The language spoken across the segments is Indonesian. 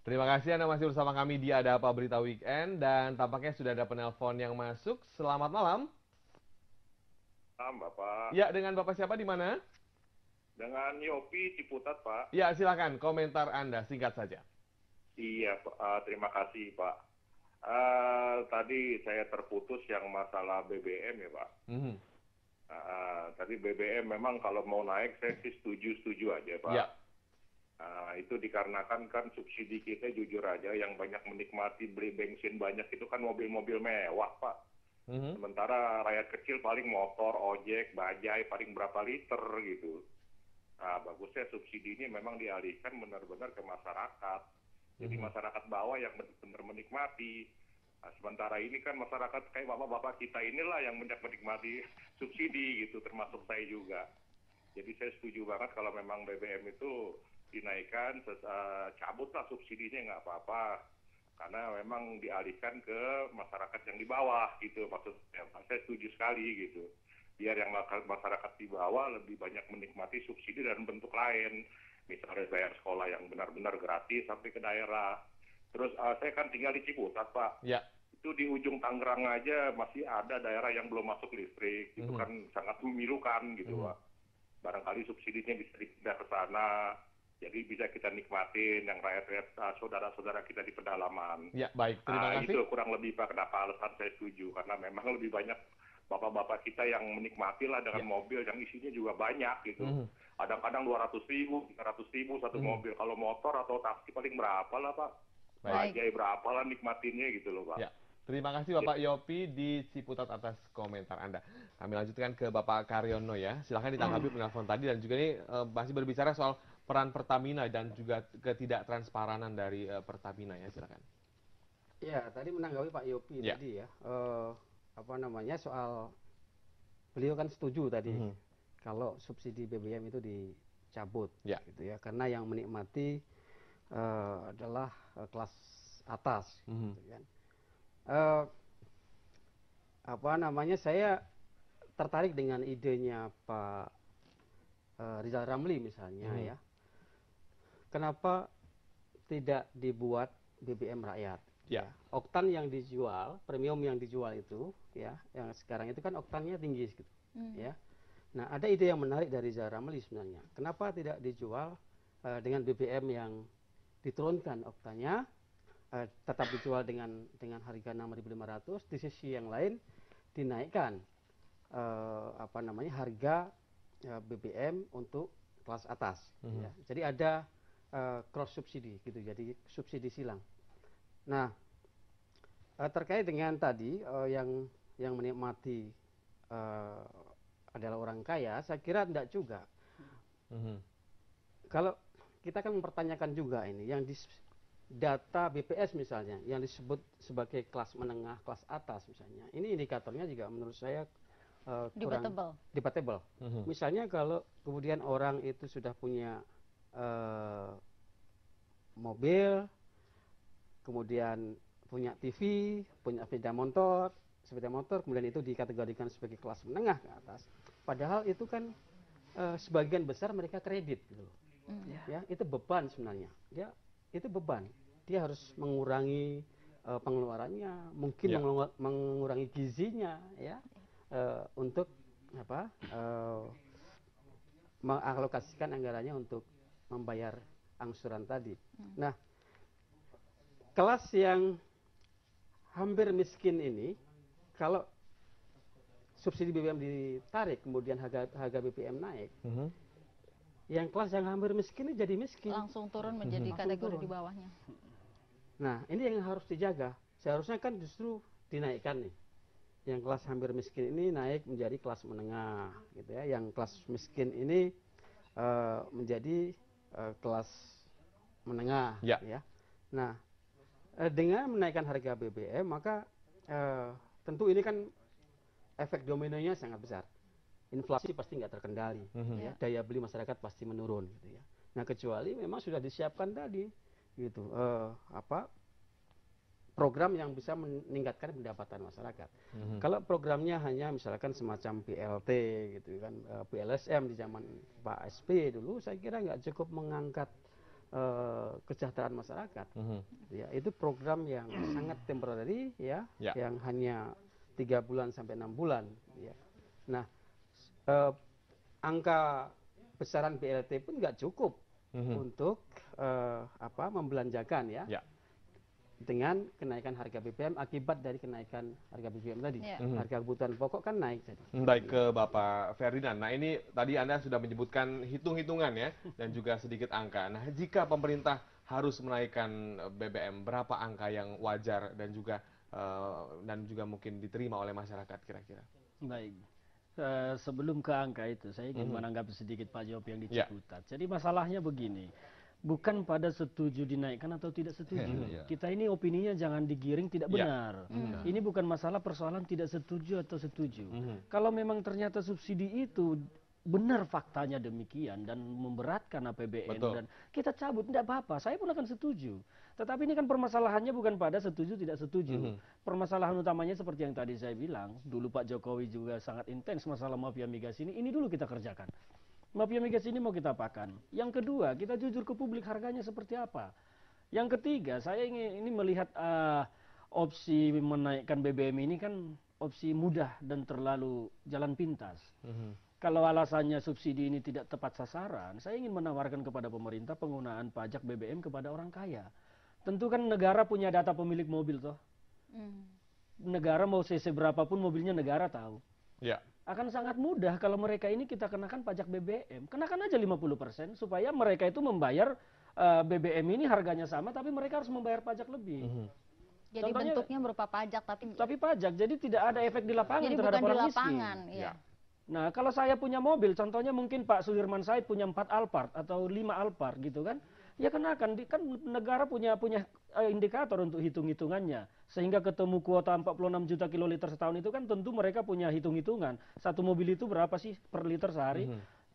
Terima kasih Anda masih bersama kami di Ada Apa Berita Weekend dan tampaknya sudah ada penelpon yang masuk. Selamat malam. Bapak. Ya, dengan Bapak siapa di mana? Dengan Yopi Ciputat, Pak. Ya, silakan komentar Anda singkat saja. Iya, Pak. Terima kasih, Pak. Tadi saya terputus yang masalah BBM ya, Pak. Mhm. Tadi BBM memang kalau mau naik saya sih setuju-setuju aja, Pak. Ya. Itu dikarenakan kan subsidi kita jujur aja yang banyak menikmati beli bensin banyak itu kan mobil-mobil mewah, Pak. Mhm. Sementara rakyat kecil paling motor, ojek, bajai paling berapa liter gitu. Bagusnya subsidi ini memang dialihkan benar-benar ke masyarakat. Jadi Mhm. masyarakat bawah yang benar-benar menikmati. Sementara ini kan masyarakat kayak bapak-bapak kita inilah yang banyak menikmati subsidi gitu, termasuk saya juga. Jadi saya setuju banget kalau memang BBM itu dinaikkan, cabutlah subsidinya nggak apa-apa. Karena memang dialihkan ke masyarakat yang di bawah gitu, maksudnya. Saya setuju sekali gitu. Biar yang masyarakat di bawah lebih banyak menikmati subsidi dan bentuk lain. Misalnya bayar sekolah yang benar-benar gratis sampai ke daerah. Terus saya kan tinggal di Ciputat, Pak. Ya. Itu di ujung Tangerang aja masih ada daerah yang belum masuk listrik. Itu Mhm. kan sangat memilukan gitu, Mhm. Pak. Barangkali subsidinya bisa dipindah ke sana. Jadi bisa kita nikmatin yang rakyat-rakyat saudara-saudara kita di pedalaman. Ya, baik. Terima Itu kasih. kurang lebih Pak kenapa alasan saya setuju. Karena memang lebih banyak bapak-bapak kita yang menikmati lah dengan Ya. mobil yang isinya juga banyak gitu. Mhm. Kadang-kadang 200.000, 300.000 satu Mhm. mobil. Kalau motor atau taksi paling berapa lah Pak? Baik. Baik. Bajai berapa lah nikmatinnya gitu loh Pak. Ya. Terima kasih Bapak Yopi di Ciputat atas komentar Anda. Kami lanjutkan ke Bapak Karyono ya. Silahkan ditanggapi penelpon tadi dan juga ini masih berbicara soal peran Pertamina dan juga ketidaktransparan dari Pertamina ya. Silakan. Ya, tadi menanggapi Pak Yopi Ya. tadi ya, apa namanya soal beliau kan setuju tadi Mhm. kalau subsidi BBM itu dicabut, Ya. gitu ya, karena yang menikmati adalah kelas atas, Mhm. gitu kan. Eh, Apa namanya saya tertarik dengan idenya Pak Rizal Ramli misalnya Mhm. ya. Kenapa tidak dibuat BBM rakyat? Ya. Ya, oktan yang dijual, premium yang dijual itu, ya, yang sekarang itu kan oktannya tinggi, gitu, ya. Nah, ada ide yang menarik dari Rizal Ramli sebenarnya. Kenapa tidak dijual dengan BBM yang diturunkan oktannya, tetap dijual dengan harga 6.500, di sisi yang lain dinaikkan apa namanya harga BBM untuk kelas atas, Mhm. ya. Jadi ada cross subsidi gitu, jadi subsidi silang. Nah, terkait dengan tadi yang menikmati eh, adalah orang kaya, saya kira tidak juga. Mhm. Kalau kita kan mempertanyakan juga ini, yang di data BPS misalnya, yang disebut sebagai kelas menengah, kelas atas misalnya, ini indikatornya juga menurut saya kurang Debatable. debatable. Mhm. Misalnya kalau kemudian orang itu sudah punya eh, mobil, kemudian punya TV, punya sepeda motor, kemudian itu dikategorikan sebagai kelas menengah ke atas. Padahal itu kan sebagian besar mereka kredit gitu loh. Ya, itu beban sebenarnya. Itu beban. Dia harus mengurangi pengeluarannya, mungkin Ya. mengurangi gizinya ya untuk apa? Mengalokasikan anggarannya untuk membayar angsuran tadi. Nah, kelas yang hampir miskin ini, kalau subsidi BBM ditarik, kemudian harga BBM naik, Mhm. yang kelas yang hampir miskin ini jadi miskin. Langsung turun menjadi Langsung kategori turun. di bawahnya. Nah, ini yang harus dijaga. Seharusnya kan justru dinaikkan nih. Yang kelas hampir miskin ini naik menjadi kelas menengah, gitu ya. Yang kelas miskin ini menjadi kelas menengah, Ya. ya. Nah, dengan menaikkan harga BBM, maka tentu ini kan efek dominonya sangat besar. Inflasi pasti nggak terkendali, Mhm. ya. Daya beli masyarakat pasti menurun, gitu ya. Nah, kecuali memang sudah disiapkan tadi, gitu, apa program yang bisa meningkatkan pendapatan masyarakat. Mhm. Kalau programnya hanya misalkan semacam BLT, gitu kan, BLSM di zaman Pak SBY dulu, saya kira nggak cukup mengangkat kesejahteraan masyarakat. Mhm. Ya, itu program yang sangat temporary ya, Ya. yang hanya 3 bulan sampai 6 bulan. Ya. Nah, eh, angka besaran BLT pun nggak cukup untuk membelanjakan ya, Ya. dengan kenaikan harga BBM akibat dari kenaikan harga BBM tadi. Ya. Harga kebutuhan pokok kan naik tadi. Baik, ke Bapak Ferdinand. Nah, ini tadi Anda sudah menyebutkan hitung-hitungan ya, dan juga sedikit angka. Nah, jika pemerintah harus menaikkan BBM, berapa angka yang wajar dan juga mungkin diterima oleh masyarakat kira-kira? Baik. Sebelum ke angka itu, saya ingin menanggapi sedikit Pak Job yang di Ya. Ciputat. Jadi masalahnya begini, bukan pada setuju dinaikkan atau tidak setuju. Kita ini opininya jangan digiring tidak Ya. benar. Ini bukan masalah persoalan tidak setuju atau setuju. Kalau memang ternyata subsidi itu benar faktanya demikian dan memberatkan APBN Betul. dan kita cabut, tidak apa-apa, saya pun akan setuju. Tetapi ini kan permasalahannya bukan pada setuju tidak setuju. Permasalahan utamanya seperti yang tadi saya bilang, dulu Pak Jokowi juga sangat intens masalah mafia migas ini dulu kita kerjakan. Mafia migas ini mau kita apakan. Yang kedua, kita jujur ke publik harganya seperti apa. Yang ketiga, saya ingin ini melihat opsi menaikkan BBM ini kan opsi mudah dan terlalu jalan pintas. Kalau alasannya subsidi ini tidak tepat sasaran, saya ingin menawarkan kepada pemerintah penggunaan pajak BBM kepada orang kaya. Tentu kan negara punya data pemilik mobil toh. Negara mau CC berapapun mobilnya negara tahu. Ya. Akan sangat mudah kalau mereka ini kita kenakan pajak BBM. Kenakan aja 50% supaya mereka itu membayar BBM ini harganya sama tapi mereka harus membayar pajak lebih. Jadi Contohnya- bentuknya berupa pajak Tapi pajak, jadi tidak ada efek di lapangan jadi terhadap bukan di orang miskin. lapangan. Iya. Nah, kalau saya punya mobil, contohnya mungkin Pak Sudirman Said punya 4 Alphard atau 5 Alphard gitu kan. Ya kenakan, kan negara punya indikator untuk hitung-hitungannya. Sehingga ketemu kuota 46 juta kiloliter setahun itu kan tentu mereka punya hitung-hitungan. Satu mobil itu berapa sih per liter sehari?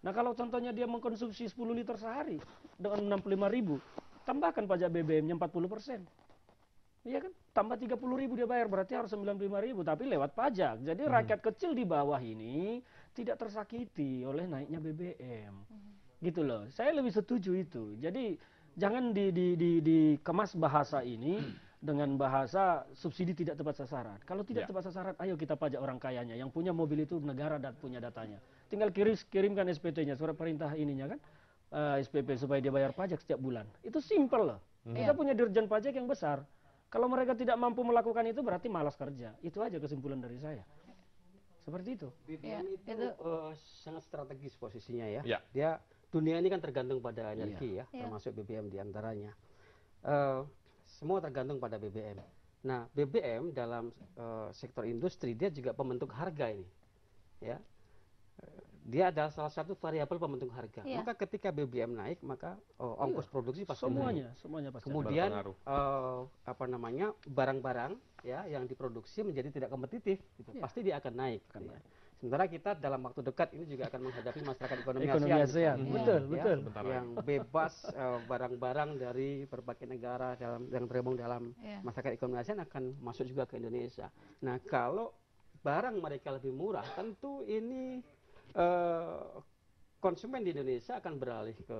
Nah, kalau contohnya dia mengkonsumsi 10 liter sehari dengan 65.000, tambahkan pajak BBM-nya 40%. Iya kan? Tambah 30.000 dia bayar, berarti harus 95.000, tapi lewat pajak. Jadi rakyat kecil di bawah ini tidak tersakiti oleh naiknya BBM. Gitu loh. Saya lebih setuju itu. Jadi jangan dikemas bahasa ini dengan bahasa subsidi tidak tepat sasaran. Kalau tidak tepat sasaran, ayo kita pajak orang kayanya. Yang punya mobil itu negara dan punya datanya. Tinggal kirimkan SPT-nya, surat perintah ininya kan. SPP supaya dia bayar pajak setiap bulan. Itu simple loh. Kita punya dirjen pajak yang besar. Kalau mereka tidak mampu melakukan itu berarti malas kerja. Itu aja kesimpulan dari saya. Seperti itu. BBM itu itu- sangat strategis posisinya ya. Ya. Dia dunia ini kan tergantung pada energi ya, Iya. termasuk BBM diantaranya. Semua tergantung pada BBM. Nah, BBM dalam sektor industri dia juga pembentuk harga ini, ya. Dia adalah salah satu variabel pembentuk harga. Iya. Maka ketika BBM naik, maka ongkos produksi pasti naik. Semuanya pasti. Kemudian Berpengaruh. barang-barang ya yang diproduksi menjadi tidak kompetitif, gitu. Pasti dia akan naik. gitu ya. Sementara kita dalam waktu dekat ini juga akan menghadapi masyarakat ekonomi Ekonomi ASEAN. misalnya, Betul, ya, betul. Sebentar yang bebas barang-barang dari berbagai negara yang tergabung dalam Iya. masyarakat ekonomi ASEAN akan masuk juga ke Indonesia. Nah, kalau barang mereka lebih murah, tentu ini konsumen di Indonesia akan beralih ke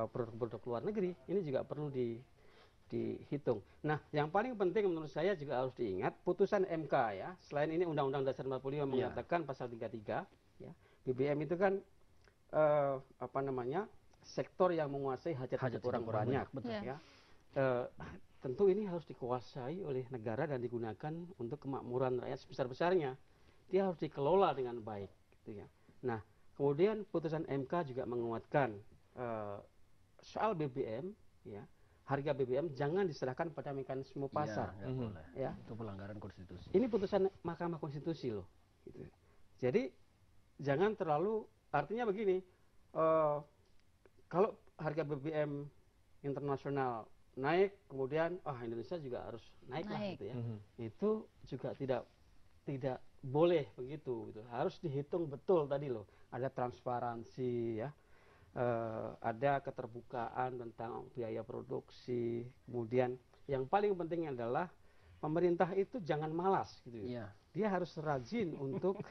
produk-produk luar negeri. Ini juga perlu dihitung. Nah, yang paling penting menurut saya juga harus diingat putusan MK ya. Selain ini Undang-Undang Dasar 45 mengatakan pasal 33 ya. BBM itu kan sektor yang menguasai hajat hidup orang banyak, betul. ya. Tentu ini harus dikuasai oleh negara dan digunakan untuk kemakmuran rakyat sebesar-besarnya. Dia harus dikelola dengan baik, gitu ya. Nah, kemudian putusan MK juga menguatkan soal BBM, ya. Harga BBM jangan diserahkan pada mekanisme pasar. Iya, nggak boleh. Ya. Itu pelanggaran konstitusi. Ini putusan Mahkamah Konstitusi loh. Gitu. Jadi jangan terlalu, artinya begini, kalau harga BBM internasional naik, kemudian Indonesia juga harus naik lah gitu ya. Itu juga tidak boleh begitu. Gitu. Harus dihitung betul tadi loh. Ada transparansi ya. Ada keterbukaan tentang biaya produksi, kemudian yang paling penting adalah pemerintah itu jangan malas gitu ya. Iya. Dia harus rajin untuk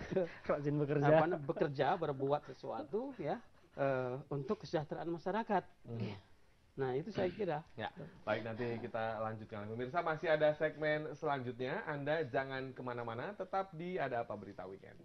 Rajin bekerja. bekerja, berbuat sesuatu ya untuk kesejahteraan masyarakat. Nah, itu saya kira. Ya, baik, nanti kita lanjutkan. Pemirsa, masih ada segmen selanjutnya. Anda jangan kemana-mana, tetap di Ada Apa Berita Weekend.